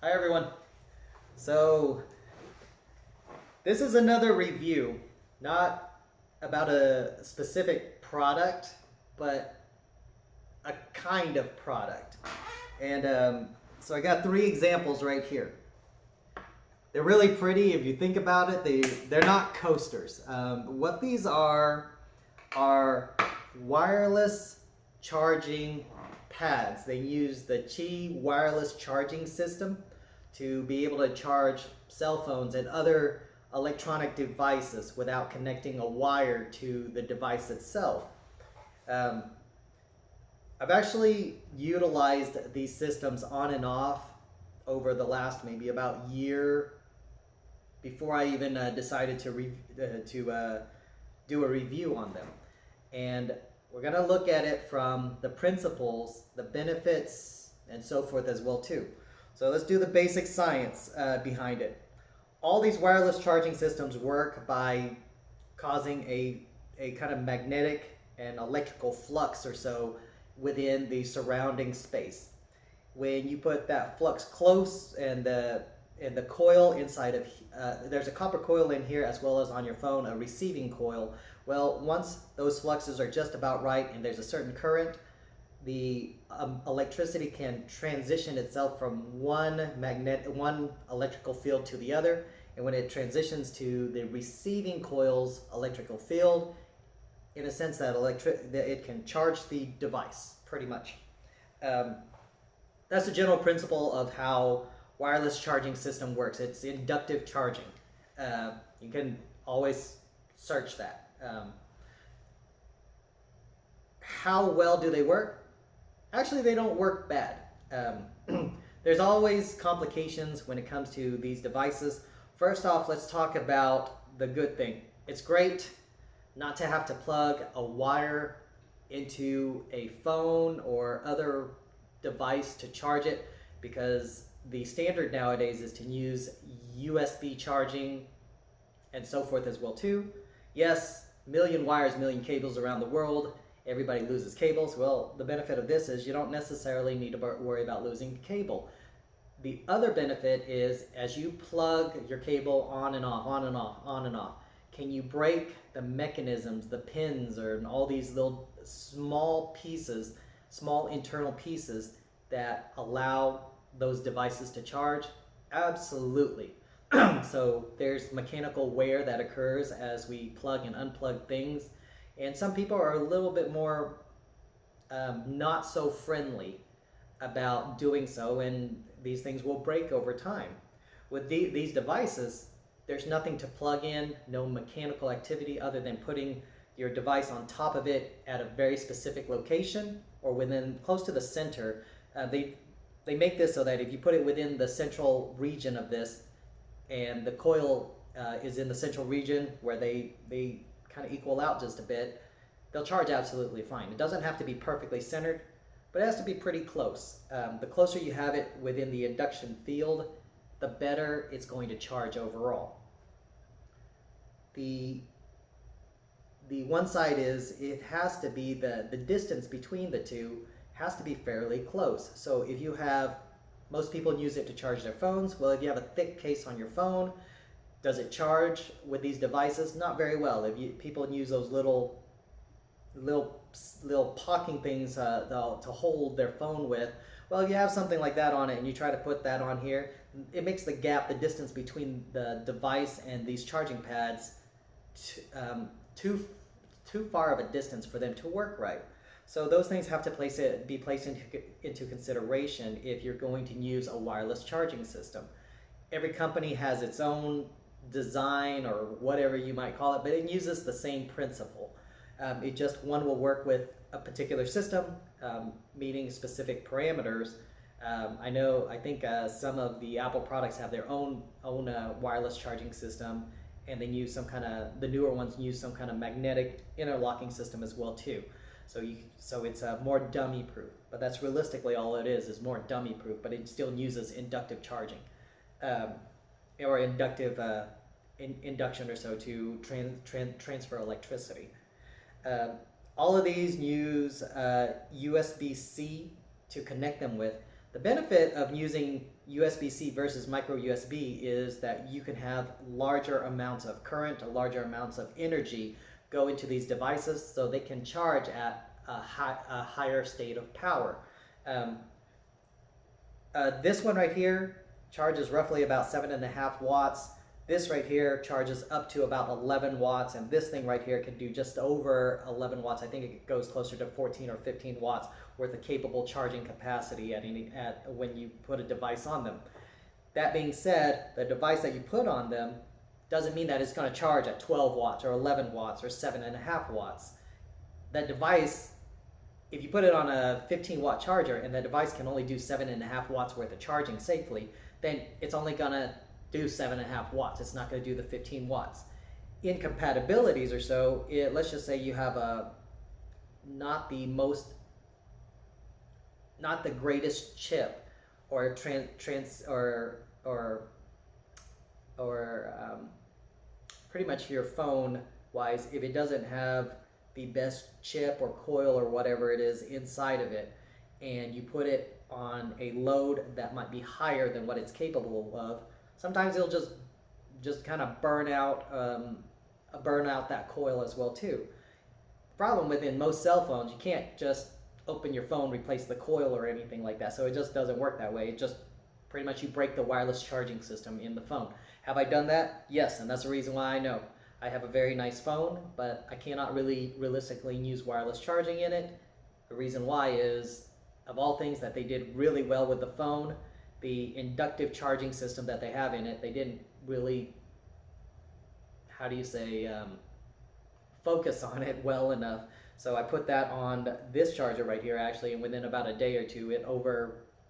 Hi everyone. So this is another review, not about a specific product, but a kind of product. And so I got 3 examples right here. They're really pretty if you think about it. They're not coasters. What these are wireless charging pads. They use the Qi wireless charging system to be able to charge cell phones and other electronic devices without connecting a wire to the device itself. I've actually utilized these systems on and off over the last maybe about year before I even decided to do a review on them. And we're going to look at it from the principles, the benefits, and so forth as well too. So let's do the basic science behind it. All these wireless charging systems work by causing a kind of magnetic and electrical flux or so within the surrounding space. When you put that flux close and the coil inside of, there's a copper coil in here as well as on your phone, a receiving coil. Well, once those fluxes are just about right and there's a certain current, the electricity can transition itself from one electrical field to the other, and when it transitions to the receiving coil's electrical field, in a sense that it can charge the device, pretty much. That's the general principle of how wireless charging system works. It's inductive charging. You can always search that. How well do they work? Actually, they don't work bad. There's always complications when it comes to these devices. First off, let's talk about the good thing. It's great not to have to plug a wire into a phone or other device to charge it, because the standard nowadays is to use USB charging and so forth as well too. Yes, million wires, million cables around the world. Everybody loses cables. Well, the benefit of this is you don't necessarily need to worry about losing cable. The other benefit is as you plug your cable on and off, on and off, on and off, can you break the mechanisms, the pins, or all these little small pieces, small internal pieces that allow those devices to charge? Absolutely. So there's mechanical wear that occurs as we plug and unplug things. And some people are a little bit more not so friendly about doing so, and these things will break over time. With these devices, there's nothing to plug in, no mechanical activity other than putting your device on top of it at a very specific location or within close to the center. They make this so that if you put it within the central region of this, and the coil is in the central region where they kind of equal out just a bit, they'll charge absolutely fine. It doesn't have to be perfectly centered, but it has to be pretty close. The closer you have it within the induction field, the better it's going to charge overall. The one side is it has to be the distance between the two has to be fairly close. So if you have, most people use it to charge their phones. Well, if you have a thick case on your phone, does it charge with these devices? Not very well. If people use those little pocking things to hold their phone with, well, if you have something like that on it and you try to put that on here, it makes the gap, the distance between the device and these charging pads too far of a distance for them to work right. So those things have to be placed into consideration if you're going to use a wireless charging system. Every company has its own design or whatever you might call it, but it uses the same principle. It just one will work with a particular system, meeting specific parameters. I think some of the Apple products have their own wireless charging system, and they use the newer ones use some kind of magnetic interlocking system as well too. So it's more dummy proof, but that's realistically all it is more dummy proof, but it still uses inductive charging, or inductive induction or so to transfer electricity. All of these use USB-C to connect them with. The benefit of using USB-C versus micro USB is that you can have larger amounts of current or larger amounts of energy go into these devices so they can charge at a higher state of power. This one right here charges roughly about 7.5 watts. This right here charges up to about 11 watts, and this thing right here can do just over 11 watts. I think it goes closer to 14 or 15 watts worth of capable charging capacity when you put a device on them. That being said, the device that you put on them doesn't mean that it's going to charge at 12 watts or 11 watts or 7.5 watts. That device, if you put it on a 15-watt charger and the device can only do 7.5 watts worth of charging safely, then it's only going to do 7.5 watts. It's not going to do the 15 watts. Incompatibilities or so, let's just say you have not the greatest chip, or pretty much your phone wise, if it doesn't have the best chip or coil or whatever it is inside of it, and you put it on a load that might be higher than what it's capable of, sometimes it'll just kind of burn out that coil as well too. The problem within most cell phones, you can't just open your phone, replace the coil or anything like that, so it just doesn't work that way. It just pretty much you break the wireless charging system in the phone. Have I done that? Yes, and that's the reason why I know. I have a very nice phone, but I cannot really realistically use wireless charging in it. The reason why is, of all things that they did really well with the phone, the inductive charging system that they have in it, they didn't really, focus on it well enough. So I put that on this charger right here actually, and within about a day or two it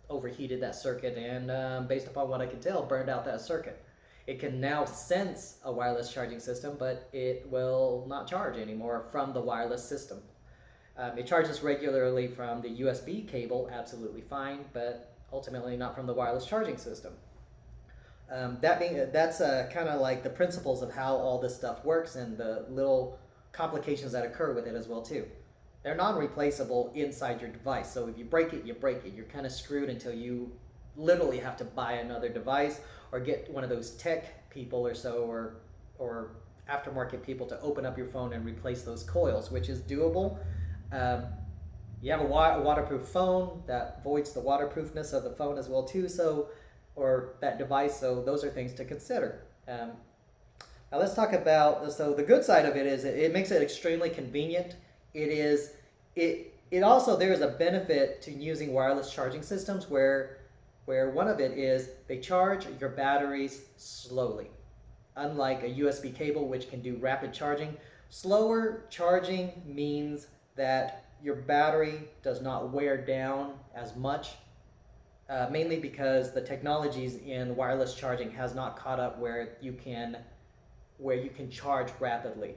overheated that circuit, and based upon what I can tell, burned out that circuit. It can now sense a wireless charging system, but it will not charge anymore from the wireless system. It charges regularly from the USB cable, absolutely fine, but ultimately not from the wireless charging system. That's kind of like the principles of how all this stuff works, and the little complications that occur with it as well too. They're non-replaceable inside your device, so if you break it, you break it. You're kind of screwed until you literally have to buy another device or get one of those tech people or so, or aftermarket people to open up your phone and replace those coils, which is doable. You have a waterproof phone, that voids the waterproofness of the phone as well too, or that device, so those are things to consider. Now let's talk about, so the good side of it is it makes it extremely convenient. It also, there is a benefit to using wireless charging systems where one of it is they charge your batteries slowly. Unlike a USB cable, which can do rapid charging, slower charging means that your battery does not wear down as much, mainly because the technologies in wireless charging has not caught up where you can charge rapidly.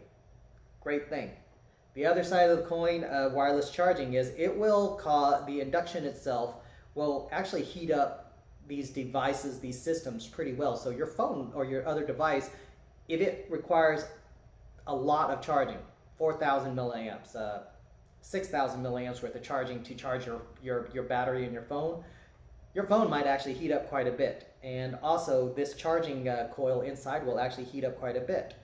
Great thing. The other side of the coin of wireless charging is the induction itself will actually heat up these devices, these systems pretty well. So your phone or your other device, if it requires a lot of charging, 4,000 milliamps, 6,000 milliamps worth of charging to charge your battery in your phone might actually heat up quite a bit. And also this charging coil inside will actually heat up quite a bit.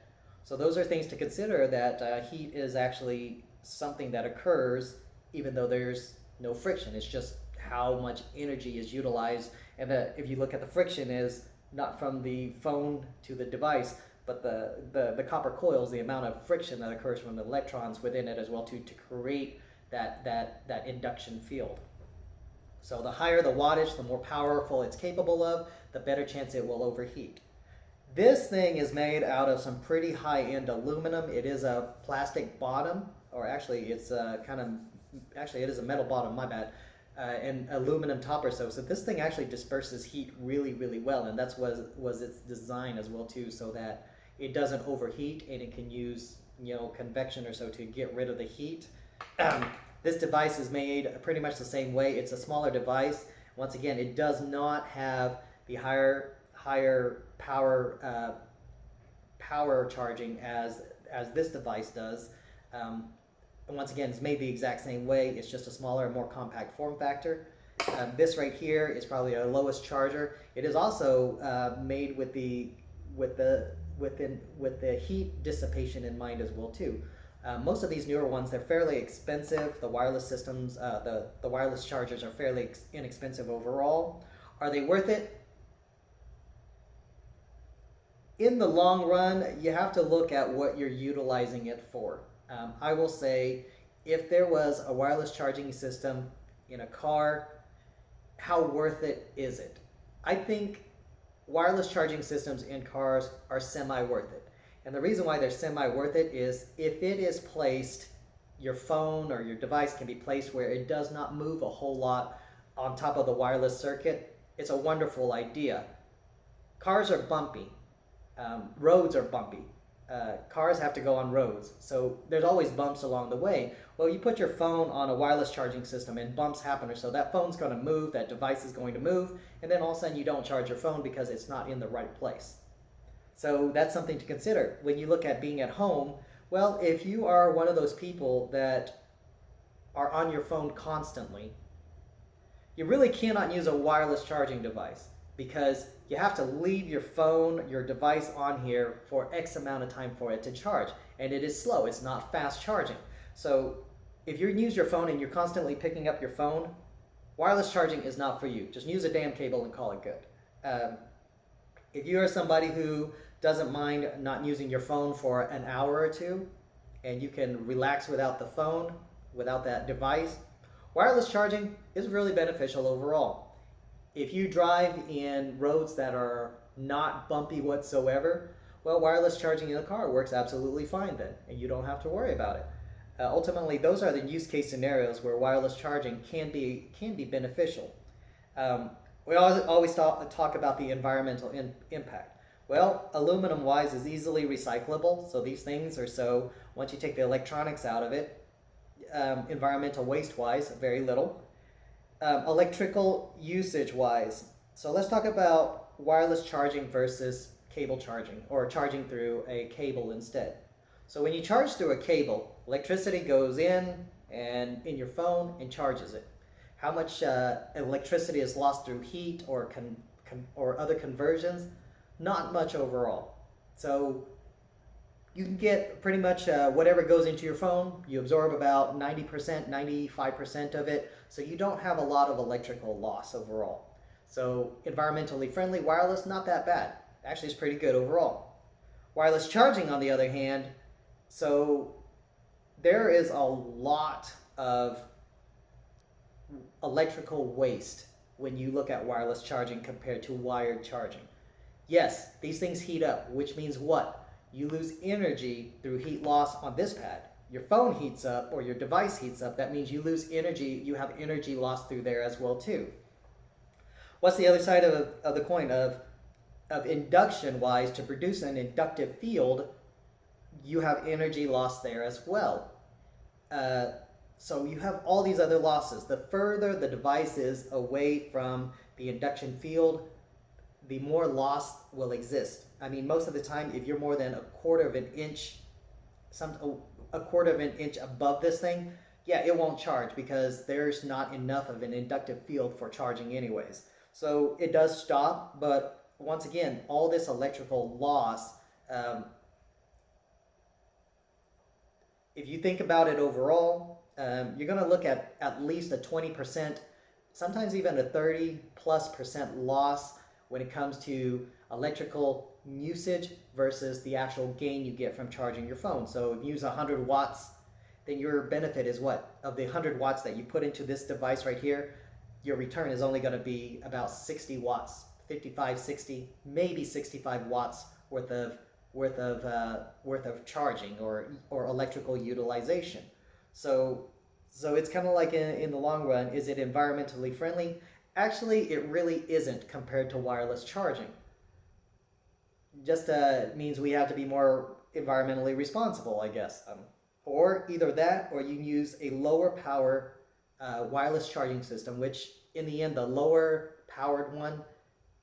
So those are things to consider, that heat is actually something that occurs even though there's no friction. It's just how much energy is utilized, and if you look at the friction is not from the phone to the device, but the copper coils, the amount of friction that occurs from the electrons within it as well to create that induction field. So the higher the wattage, the more powerful it's capable of, the better chance it will overheat. This thing is made out of some pretty high-end aluminum. It is a plastic bottom, or actually it's it is a metal bottom, my bad, and aluminum top or so. So this thing actually disperses heat really, really well, and that's was its design as well too, so that it doesn't overheat and it can use convection or so to get rid of the heat. This device is made pretty much the same way. It's a smaller device. Once again, it does not have the higher power charging as this device does. And once again, it's made the exact same way. It's just a smaller, more compact form factor. This right here is probably our lowest charger. It is also made with the heat dissipation in mind as well too. Most of these newer ones, they're fairly expensive. The wireless systems, the wireless chargers are fairly inexpensive overall. Are they worth it? In the long run, you have to look at what you're utilizing it for. I will say, if there was a wireless charging system in a car, how worth it is it? I think wireless charging systems in cars are semi-worth it. And the reason why they're semi-worth it is if it is placed, your phone or your device can be placed where it does not move a whole lot on top of the wireless circuit, it's a wonderful idea. Cars are bumpy. Roads are bumpy. Cars have to go on roads, so there's always bumps along the way. Well, you put your phone on a wireless charging system and bumps happen, or so that phone's going to move, that device is going to move, and then all of a sudden you don't charge your phone because it's not in the right place. So that's something to consider. When you look at being at home, well, if you are one of those people that are on your phone constantly, you really cannot use a wireless charging device because you have to leave your phone, your device on here for X amount of time for it to charge. And it is slow, it's not fast charging. So if you use your phone and you're constantly picking up your phone, wireless charging is not for you. Just use a damn cable and call it good. If you are somebody who doesn't mind not using your phone for an hour or two, and you can relax without the phone, without that device, wireless charging is really beneficial overall. If you drive in roads that are not bumpy whatsoever, well, wireless charging in a car works absolutely fine then, and you don't have to worry about it. Ultimately, those are the use case scenarios where wireless charging can be beneficial. We always talk about the environmental impact. Well, aluminum-wise is easily recyclable, so these things are so, once you take the electronics out of it, environmental waste-wise, very little. Electrical usage-wise, so let's talk about wireless charging versus cable charging, or charging through a cable instead. So when you charge through a cable, electricity goes in your phone and charges it. How much electricity is lost through heat or other conversions? Not much overall. So you can get pretty much whatever goes into your phone, you absorb about 90%, 95% of it, so you don't have a lot of electrical loss overall. So environmentally friendly, wireless, not that bad. Actually, it's pretty good overall. Wireless charging, on the other hand, so there is a lot of electrical waste when you look at wireless charging compared to wired charging. Yes, these things heat up, which means what? You lose energy through heat loss on this pad. Your phone heats up or your device heats up. That means you lose energy. You have energy loss through there as well too. What's the other side of the coin of induction wise? To produce an inductive field, you have energy loss there as well. So you have all these other losses. The further the device is away from the induction field, the more loss will exist. I mean, most of the time, if you're more than a quarter of an inch above this thing, yeah, it won't charge because there's not enough of an inductive field for charging anyways. So it does stop, but once again, all this electrical loss, if you think about it overall, you're going to look at least a 20%, sometimes even a 30+% loss when it comes to electrical usage versus the actual gain you get from charging your phone. So if you use 100 watts, then your benefit is what? Of the 100 watts that you put into this device right here, your return is only going to be about 60 watts, 55, 60, maybe 65 watts worth of charging or electrical utilization. So it's kind of like in the long run, is it environmentally friendly? Actually, it really isn't compared to wireless charging. Just means we have to be more environmentally responsible, I guess. Or either that, or you can use a lower power wireless charging system, which in the end, the lower powered one,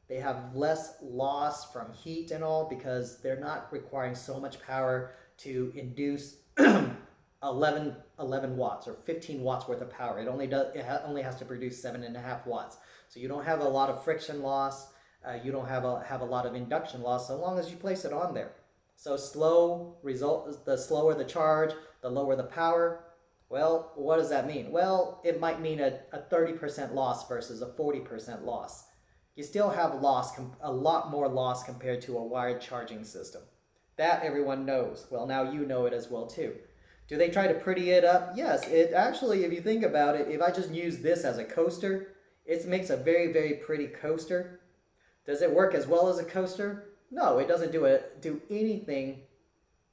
they have less loss from heat and all because they're not requiring so much power to induce a 11 watts or 15 watts worth of power. It only has to produce 7.5 watts. So you don't have a lot of friction loss. You don't have a lot of induction loss so long as you place it on there. So the slower the charge, the lower the power. Well, what does that mean? Well, it might mean a 30% loss versus a 40% loss. You still have a lot more loss compared to a wired charging system. That everyone knows. Well, now you know it as well too. Do they try to pretty it up? Yes, it actually, if you think about it, if I just use this as a coaster, it makes a very, very pretty coaster. Does it work as well as a coaster? No, it doesn't do anything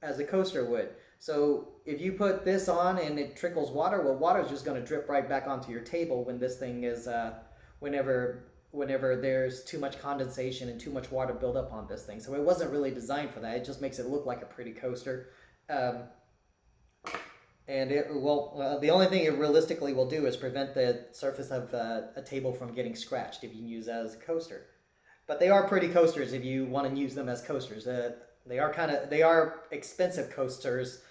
as a coaster would. So if you put this on and it trickles water, well, water is just going to drip right back onto your table when this thing is, whenever there's too much condensation and too much water build up on this thing. So it wasn't really designed for that. It just makes it look like a pretty coaster. And the only thing it realistically will do is prevent the surface of a table from getting scratched if you use that as a coaster. But they are pretty coasters if you want to use them as coasters. They are expensive coasters,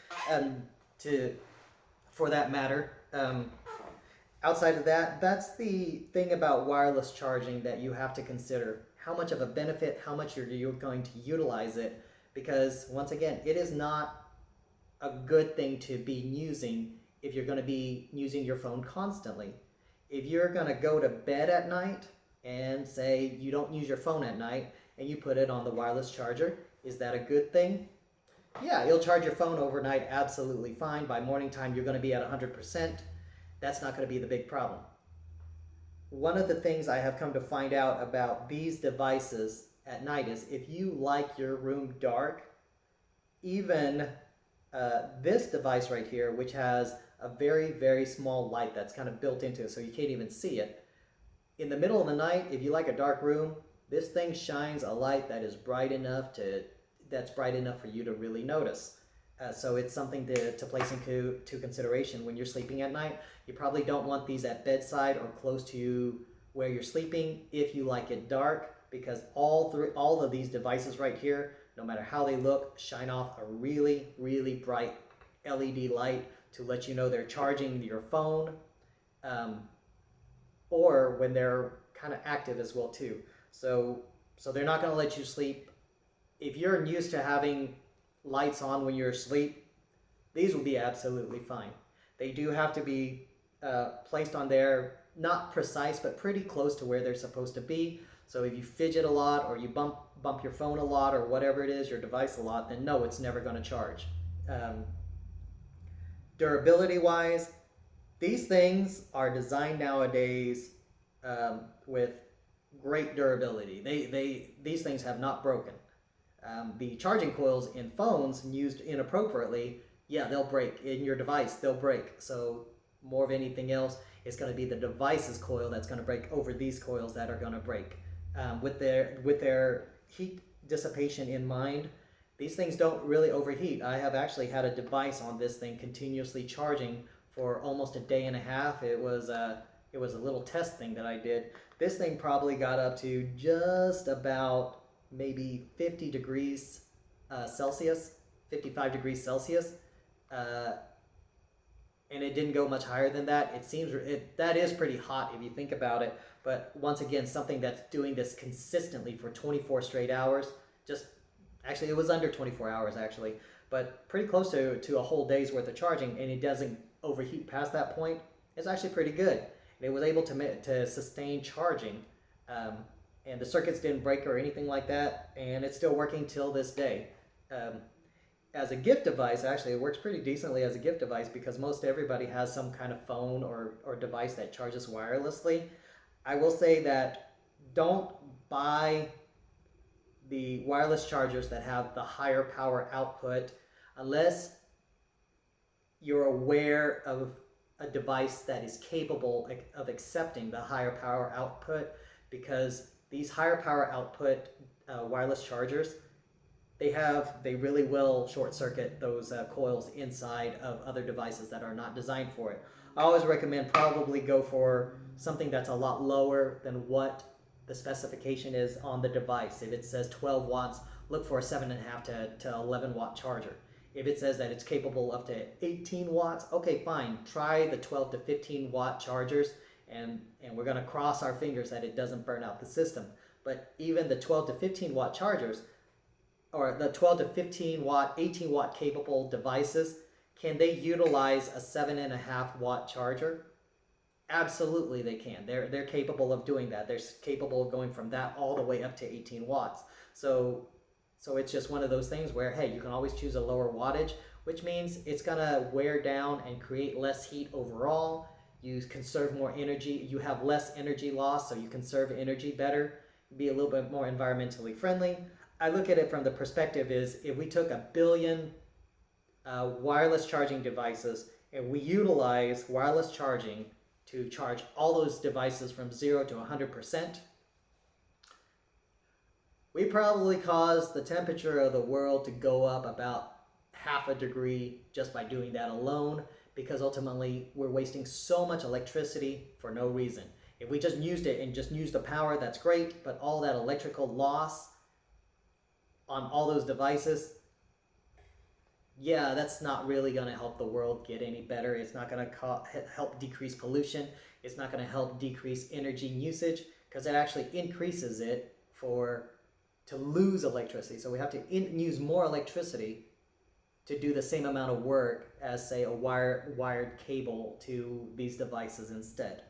for that matter. Outside of that, that's the thing about wireless charging that you have to consider. How much of a benefit, how much you're going to utilize it. Because once again, it is not a good thing to be using if you're going to be using your phone constantly. If you're going to go to bed at night and say you don't use your phone at night and you put it on the wireless charger, is that a good thing? Yeah, you'll charge your phone overnight absolutely fine. By morning time, you're going to be at 100%. That's not going to be the big problem. One of the things I have come to find out about these devices at night is if you like your room dark, even this device right here, which has a very, very small light that's kind of built into it so you can't even see it. In the middle of the night, if you like a dark room, this thing shines a light that is bright enough for you to really notice. So it's something to place into consideration when you're sleeping at night. You probably don't want these at bedside or close to where you're sleeping if you like it dark, because all of these devices right here, no matter how they look, shine off a really, really bright LED light to let you know they're charging your phone, or when they're kind of active as well too. So they're not going to let you sleep. If you're used to having lights on when you're asleep, these will be absolutely fine. They do have to be placed on there, not precise, but pretty close to where they're supposed to be. So if you fidget a lot or you bump your phone a lot or whatever it is, your device a lot, then no, it's never going to charge. Durability wise, these things are designed nowadays with great durability. These things have not broken. The charging coils in phones used inappropriately, yeah, they'll break. In your device, they'll break. So more of anything else, it's going to be the device's coil that's going to break over these coils that are going to break. With their heat dissipation in mind, these things don't really overheat. I have actually had a device on this thing continuously charging for almost a day and a half. It was a little test thing that I did. This thing probably got up to just about maybe 50 degrees Celsius, 55 degrees Celsius, and it didn't go much higher than that. That is pretty hot if you think about it. But once again, something that's doing this consistently for 24 straight hours, actually it was under 24 hours actually, but pretty close to a whole day's worth of charging, and it doesn't overheat past that point, it's actually pretty good. And it was able to sustain charging, and the circuits didn't break or anything like that, and it's still working till this day. As a gift device, actually, it works pretty decently as a gift device because most everybody has some kind of phone or device that charges wirelessly. I will say that don't buy the wireless chargers that have the higher power output unless you're aware of a device that is capable of accepting the higher power output, because these higher power output wireless chargers, they really will short circuit those coils inside of other devices that are not designed for it. I always recommend probably go for something that's a lot lower than what the specification is on the device. If it says 12 watts, look for a 7.5 to 11 watt charger. If it says that it's capable up to 18 watts, okay, fine. Try the 12 to 15 watt chargers, and we're going to cross our fingers that it doesn't burn out the system. But even the 12 to 15 watt chargers, or the 12 to 15 watt, 18 watt capable devices, can they utilize a 7.5 watt charger? Absolutely they can. They're capable of doing that. They're capable of going from that all the way up to 18 watts. So it's just one of those things where, hey, you can always choose a lower wattage, which means it's gonna wear down and create less heat overall. You conserve more energy. You have less energy loss, so you conserve energy better, be a little bit more environmentally friendly. I look at it from the perspective is, if we took 1 billion wireless charging devices and we utilize wireless charging to charge all those devices from 0 to 100%, we probably caused the temperature of the world to go up about 0.5 degree just by doing that alone, because ultimately we're wasting so much electricity for no reason. If we just used it and just used the power, that's great, but all that electrical loss on all those devices, yeah, that's not really going to help the world get any better. It's not going to help decrease pollution. It's not going to help decrease energy usage, because it actually increases it to lose electricity. So we have to use more electricity to do the same amount of work as, say, a wired cable to these devices instead.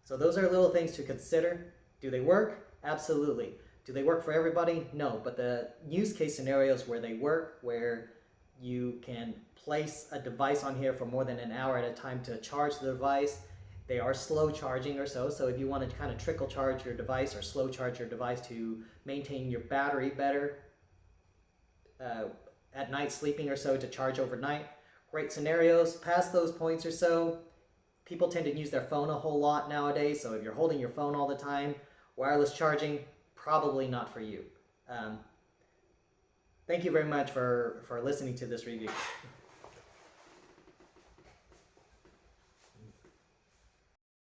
So those are little things to consider. Do they work? Absolutely. Do they work for everybody? No, but the use case scenarios where they work, where you can place a device on here for more than an hour at a time to charge the device. They are slow charging or so if you want to kind of trickle charge your device or slow charge your device to maintain your battery better at night sleeping or so, to charge overnight, great scenarios. Past those points or so, people tend to use their phone a whole lot nowadays, so if you're holding your phone all the time, wireless charging, probably not for you. Thank you very much for listening to this review.